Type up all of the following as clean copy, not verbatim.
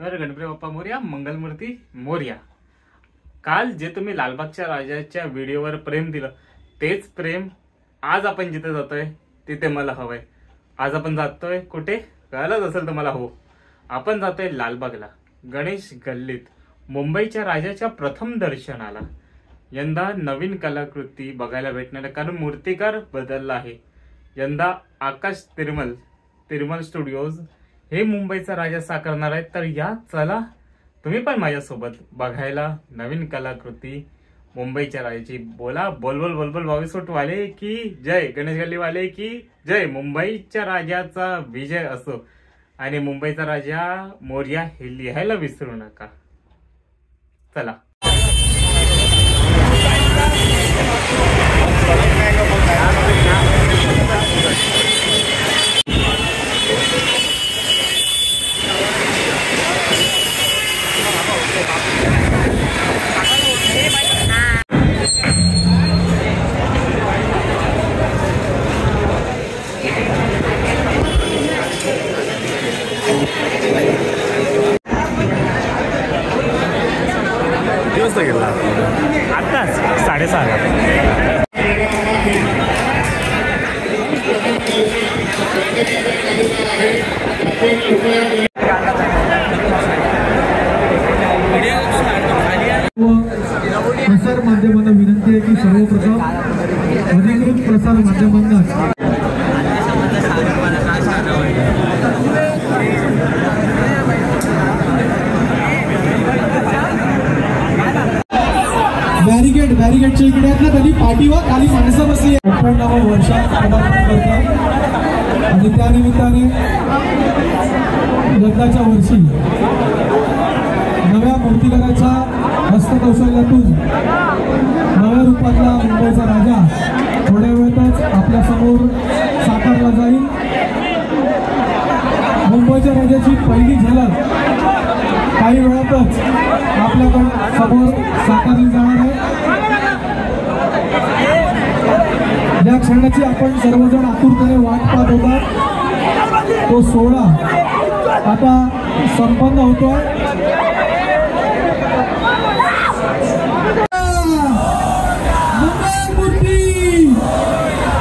तर गणपती बाप्पा मोरया, मंगलमूर्ती मोरया। काल जे तुम्ही लालबागच्या राजाच्या व्हिडिओवर प्रेम दिलं तेच प्रेम आज आपण जिथे जातोय तिथे मला हवंय। आज आपण जातोय कुठे कळलंच असेल तुम्हाला, हो आपण जातोय लालबागला, गणेश गल्लीत, मुंबईच्या राजाच्या प्रथम दर्शनाला। यंदा नवीन कलाकृती बघायला भेटणार आहे कारण मूर्तिकार बदलला आहे। यंदा आकाश तिरुमल स्टुडिओज हे मुंबईचा राजा साकारणार आहेत। तर या चला तुम्ही पण माझ्यासोबत बघायला नवीन कलाकृती मुंबईच्या राजाची। बोला बोल बोल बोल बोल 22 वाले की जय, गणेश गल्ली वाले की जय। मुंबईच्या राजाचा विजय असो आणि मुंबईचा राजा मोरया हे लिहायला विसरू नका। चला आताच 6:30 प्रसार माध्यमांना विनंती आहे की सर्वप्रथम अधिकृत प्रसार माध्यमांना बॅरिगेटच्या इकडे आहेत ना, त्यांनी पाठीवर खाली माणसं बसली। 58व्या वर्षात पदार्पण करतात आणि त्यानिमित्ताने यंदाच्या वर्षी नव्या मूर्तिकाराच्या हस्तकौशल्यातून नव्या रूपातला मुंबईचा राजा थोड्या वेळातच आपल्या समोर साकारला जाईल। मुंबईच्या राजाची पहिली झलक काही वेळातच आपल्याकडे समोर साकारली जाणार आहे। या क्षणाची आपण सर्वजण आतुरतेने वाट पाहत होता। तो सोहळा आता संपन्न होतोय।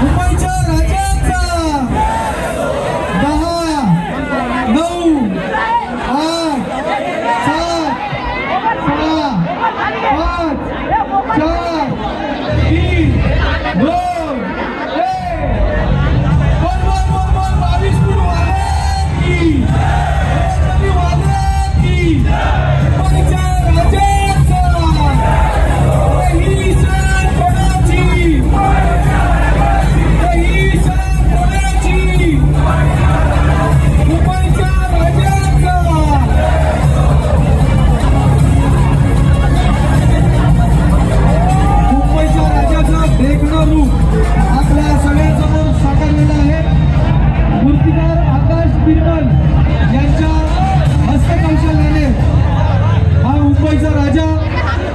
मुंबईच्या राजाचा 10, 9, 8, 7, 6, 5, 4, 3, 2, 22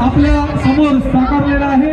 आपल्या समोर साकारलेला आहे।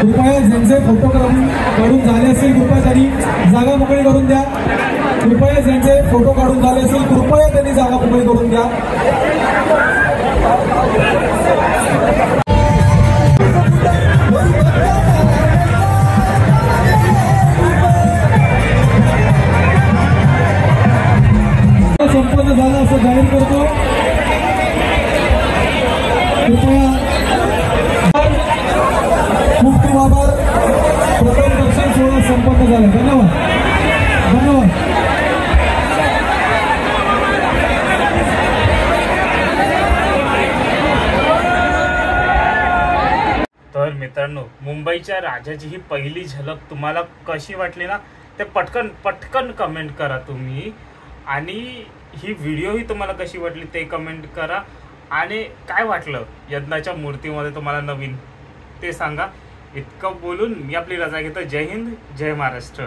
कृपया ज्यांचे फोटोग्राफी काढून झाले असेल कृपया त्यांनी जागा मोकळी करून द्या। कृपया ज्यांचे फोटो काढून झाले असेल कृपया त्यांनी जागा मोकळी करून द्या। संपन्न झालं असं जाहीर करतो। कृपया खूप खूप आभार. प्रथम दर्शन सोहळा संपन्न झाला. धन्यवाद धन्यवाद. तर मित्रांनो, मुंबईच्या राजाची ही पहिली झलक तुम्हाला कशी वाटली ना, ते पटकन कमेंट करा तुम्ही. आणि ही व्हिडिओ ही तुम्हाला कशी वाटली ते कमेंट करा. आणि काय वाटलं यज्ञाच्या मूर्तीमध्ये तुम्हाला नवीन ते सांगा. इतकं बोलून मी आपली रजा घेतो. जय हिंद, जय महाराष्ट्र.